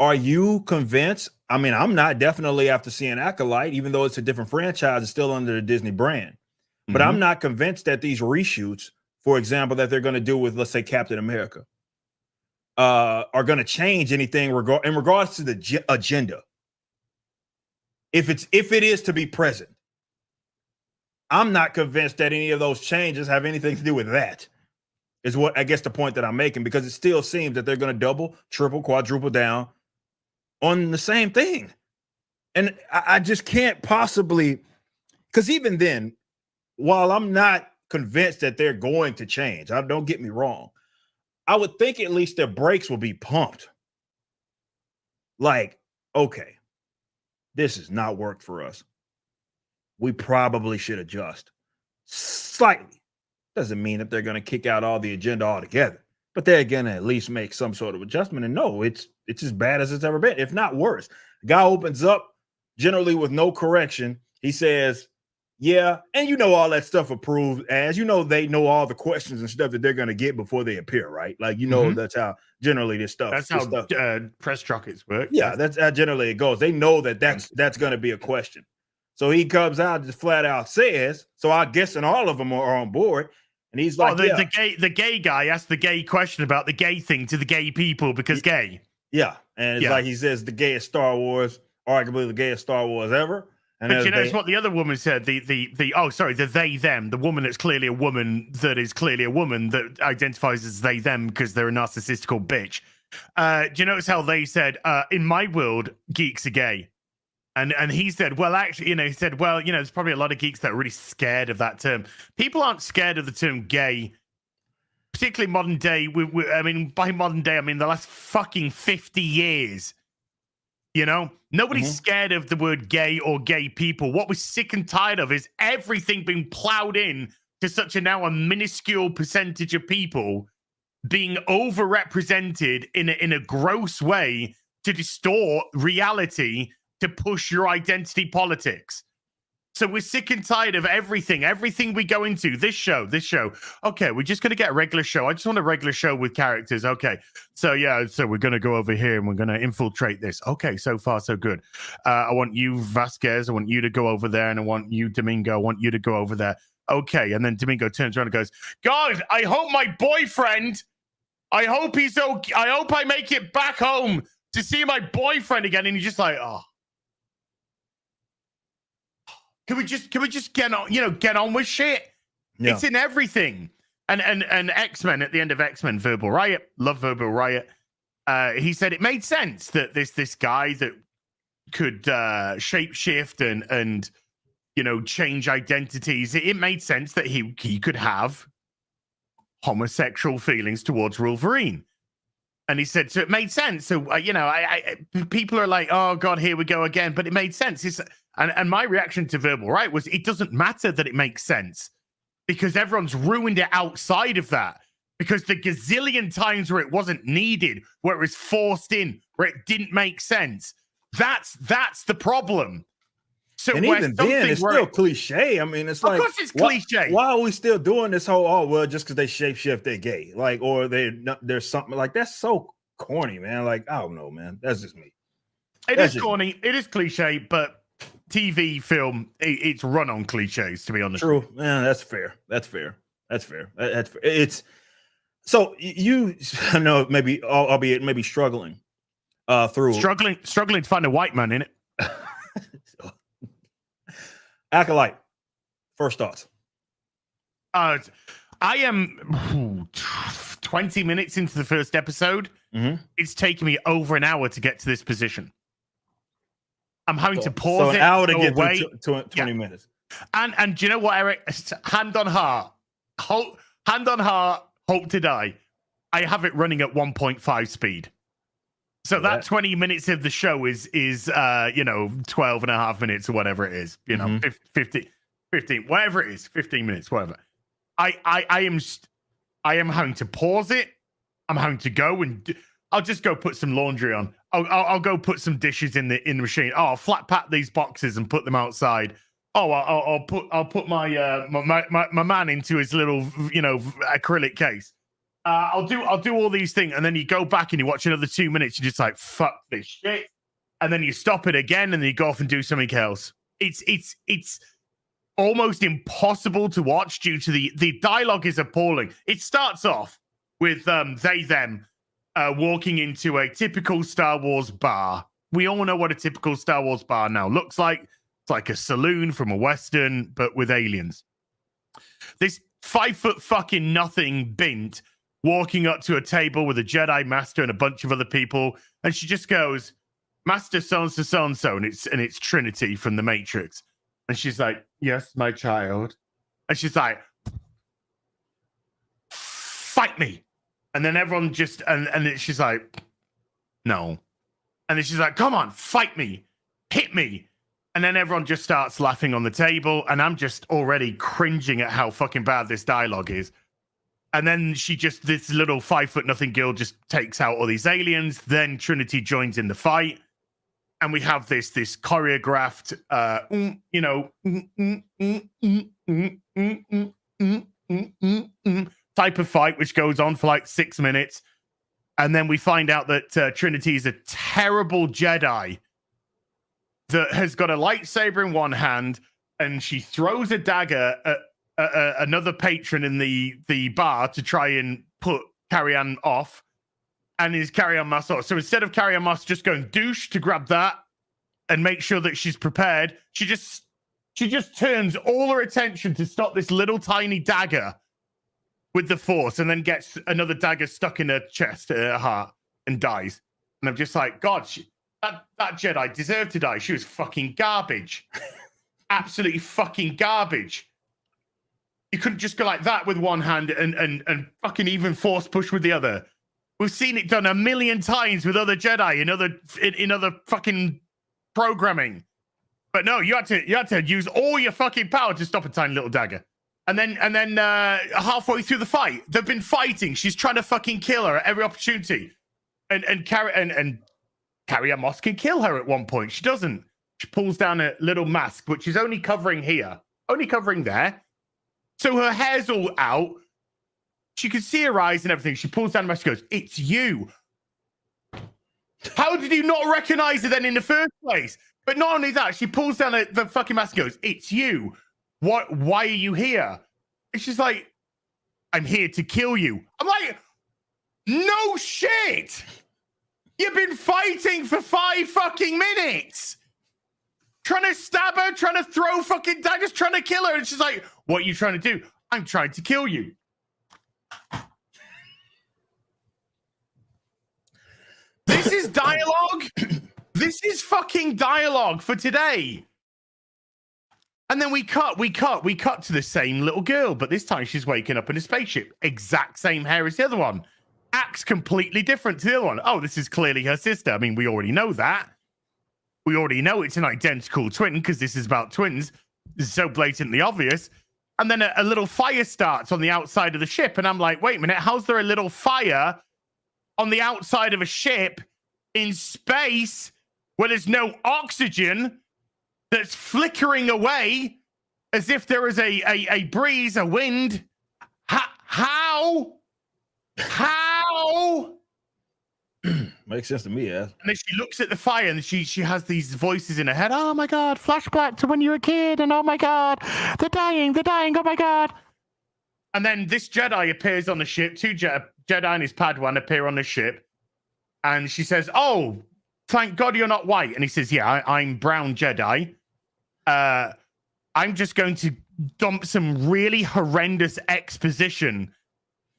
Are you convinced? I mean, I'm not, definitely after seeing Acolyte, even though it's a different franchise, it's still under the Disney brand. But I'm not convinced that these reshoots, for example, that they're going to do with, let's say, Captain America, are going to change anything in regards to the agenda. If it is to be present, I'm not convinced that any of those changes have anything to do with that. Is what I guess the point that I'm making, because it still seems that they're going to double, triple, quadruple down on the same thing. And I just can't possibly, because even then, while I'm not convinced that they're going to change, don't get me wrong, I would think at least their brakes will be pumped. Like, okay, this has not worked for us. We probably should adjust slightly. Doesn't mean that they're going to kick out all the agenda altogether, but they're going to at least make some sort of adjustment. And no, it's as bad as it's ever been, if not worse. Guy opens up generally with no correction. He says, yeah, and you know all that stuff approved, as you know, they know all the questions and stuff that they're going to get before they appear, right? Like, you know, that's how generally this stuff. That's how press junkets work. Yeah, that's how generally it goes. They know that's going to be a question. So he comes out and just flat out says, so I guess and all of them are on board. And he's like, the gay guy asked the gay question about the gay thing to the gay people because gay. Yeah. And it's like he says the gayest Star Wars, arguably the gayest Star Wars ever. And but you notice what the other woman said, the they, them, the woman that's clearly a woman that is clearly a woman that identifies as they, them because they're a narcissistical bitch. Do you notice how they said, in my world, geeks are gay? And he said, well, actually, he said, well, there's probably a lot of geeks that are really scared of that term. People aren't scared of the term gay, particularly modern day. I mean, by modern day, I mean the last fucking 50 years. Nobody's scared of the word gay or gay people. What we're sick and tired of is everything being plowed in to such a minuscule percentage of people being overrepresented in a gross way to distort reality, to push your identity politics. So we're sick and tired of everything we go into. This show. Okay, we're just going to get a regular show. I just want a regular show with characters. Okay, so we're going to go over here and we're going to infiltrate this. Okay, so far so good. I want you, Vasquez. I want you to go over there, and I want you, Domingo. I want you to go over there. Okay, and then Domingo turns around and goes, God, I hope my boyfriend, I hope he's okay. I hope I make it back home to see my boyfriend again. And he's just like, oh. Can we just get on with shit? Yeah. It's in everything. And X-Men, at the end of X-Men, Verbal Riot, love Verbal Riot. He said it made sense that this guy that could shapeshift and change identities. It made sense that he could have homosexual feelings towards Wolverine. And he said, so it made sense. So, people are like, oh, God, here we go again. But it made sense. And my reaction to Verbal Riot was, it doesn't matter that it makes sense because everyone's ruined it outside of that. Because the gazillion times where it wasn't needed, where it was forced in, where it didn't make sense, that's the problem. So and even then, it's still cliche. I mean, it's like, of course it's cliche. Why are we still doing this whole, just because they shapeshift, they're gay? Like, or there's something like that's so corny, man. Like, I don't know, man. That's just me. It is corny. It is cliche, but TV, film, it's run on cliches, to be honest. True. Yeah, that's fair. It's so I know maybe, albeit maybe struggling struggling to find a white man in it. Acolyte, first thoughts. I am 20 minutes into the first episode. It's taken me over an hour to get to this position. I'm having to pause an hour to get through 20 minutes. And do you know what, Eric? Hand on heart, hope to die. I have it running at 1.5 speed. So that 20 minutes of the show is 12 and a half minutes or whatever it is. 15, whatever it is, 15 minutes, whatever. I am having to pause it. I'm having to go and I'll just go put some laundry on. I'll go put some dishes in the machine. Oh, I'll flat pack these boxes and put them outside. Oh, I'll put my man into his little acrylic case. I'll do all these things, and then you go back and you watch another 2 minutes. You're just like, fuck this shit, and then you stop it again, and then you go off and do something else. It's almost impossible to watch due to the dialogue is appalling. It starts off with they them walking into a typical Star Wars bar. We all know what a typical Star Wars bar now looks like. It's like a saloon from a Western, but with aliens. This 5 foot fucking nothing bint walking up to a table with a Jedi Master and a bunch of other people, and she just goes, "Master so-and-so, and it's Trinity from the Matrix." And she's like, "Yes, my child." And she's like, "Fight me." And then everyone just, and she's like, "No." And then she's like, "Come on, fight me, hit me." And then everyone just starts laughing on the table. And I'm just already cringing at how fucking bad this dialogue is. And then this little 5 foot nothing girl just takes out all these aliens. Then Trinity joins in the fight. And we have this choreographed, type of fight, which goes on for like 6 minutes. And then we find out that Trinity is a terrible Jedi that has got a lightsaber in one hand, and she throws a dagger at another patron in the bar to try and put Carrie-Anne off. And is Carrie-Anne Moss off. So instead of Carrie-Anne Moss just going douche to grab that and make sure that she's prepared, she just turns all her attention to stop this little tiny dagger with the Force, and then gets another dagger stuck in her chest, her heart, and dies. And I'm just like, God, that Jedi deserved to die. She was fucking garbage. Absolutely fucking garbage. You couldn't just go like that with one hand and fucking even Force push with the other. We've seen it done a million times with other Jedi in other fucking programming. But no, you had to use all your fucking power to stop a tiny little dagger. And then halfway through the fight, they've been fighting. She's trying to fucking kill her at every opportunity. And Carrie-Anne Moss can kill her at one point. She doesn't. She pulls down a little mask, which is only covering here. Only covering there. So her hair's all out. She can see her eyes and everything. She pulls down the mask and goes, "It's you." How did you not recognize her then in the first place? But not only that, she pulls down the fucking mask and goes, "It's you. What? Why are you here?" And she's like, "I'm here to kill you." I'm like, no shit. You've been fighting for 5 fucking minutes. Trying to stab her, trying to throw fucking daggers, trying to kill her. And she's like, "What are you trying to do?" "I'm trying to kill you." This is dialogue. This is fucking dialogue for today. And then we cut to the same little girl, but this time she's waking up in a spaceship. Exact same hair as the other one. Acts completely different to the other one. Oh, this is clearly her sister. I mean, we already know that. We already know it's an identical twin because this is about twins. This is so blatantly obvious. And then a little fire starts on the outside of the ship. And I'm like, wait a minute, how's there a little fire on the outside of a ship in space where there's no oxygen that's flickering away as if there is a breeze, a wind? How? Makes sense to me, yeah. And then she looks at the fire and she has these voices in her head. "Oh my God, flashback to when you were a kid. And oh my God, they're dying. Oh my God." And then this Jedi appears on the ship. 2 Jedi and his Padawan appear on the ship. And she says, "Oh, thank God you're not white." And he says, "Yeah, I'm brown Jedi. I'm just going to dump some really horrendous exposition.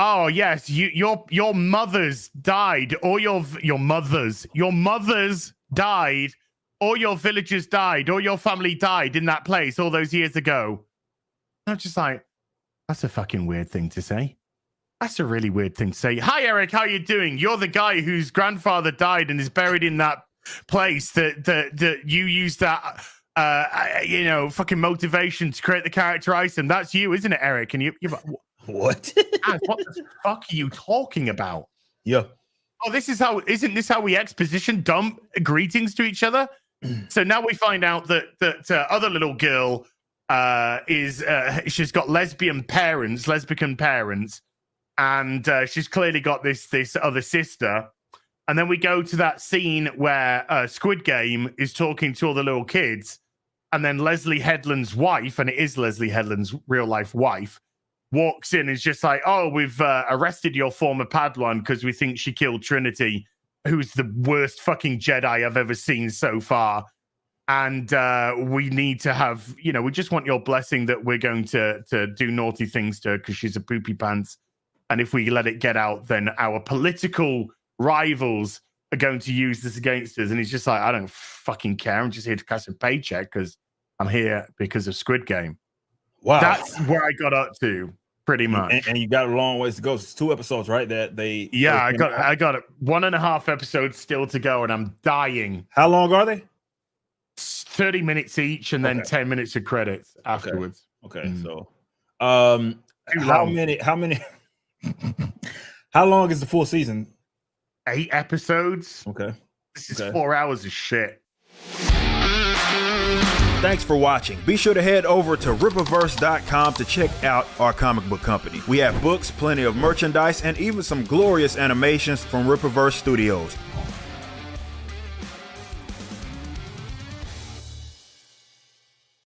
Oh yes, your mothers died, or your mothers died, or your villagers died, or your family died in that place all those years ago." I'm just like, that's a fucking weird thing to say. That's a really weird thing to say. "Hi Eric, how you doing? You're the guy whose grandfather died and is buried in that place that you used that fucking motivation to create the character Isom. That's you, isn't it, Eric?" And you're like, What? what the fuck are you talking about? Yeah. Oh, isn't this how we exposition dump greetings to each other? So now we find out that other little girl she's got lesbian parents, and she's clearly got this other sister. And then we go to that scene where Squid Game is talking to all the little kids, and then Leslie Headland's wife, and it is Leslie Headland's real life wife, walks in and is just like, oh, we've arrested your former Padawan because we think she killed Trinity, who's the worst fucking Jedi I've ever seen so far. And we need to have, we just want your blessing that we're going to do naughty things to her because she's a poopy pants. And if we let it get out, then our political rivals are going to use this against us. And he's just like, I don't fucking care. I'm just here to cash a paycheck because I'm here because of Squid Game. Wow. That's where I got up to, pretty much. And you got a long ways to go. It's 2 episodes, right? Yeah, I got it. 1.5 episodes still to go, and I'm dying. How long are they? 30 minutes each, and then 10 minutes of credits afterwards. Okay. So how many how long is the full season? 8 episodes. Okay. This is 4 hours of shit. Thanks for watching. Be sure to head over to rippaverse.com to check out our comic book company. We have books, plenty of merchandise, and even some glorious animations from Rippaverse Studios.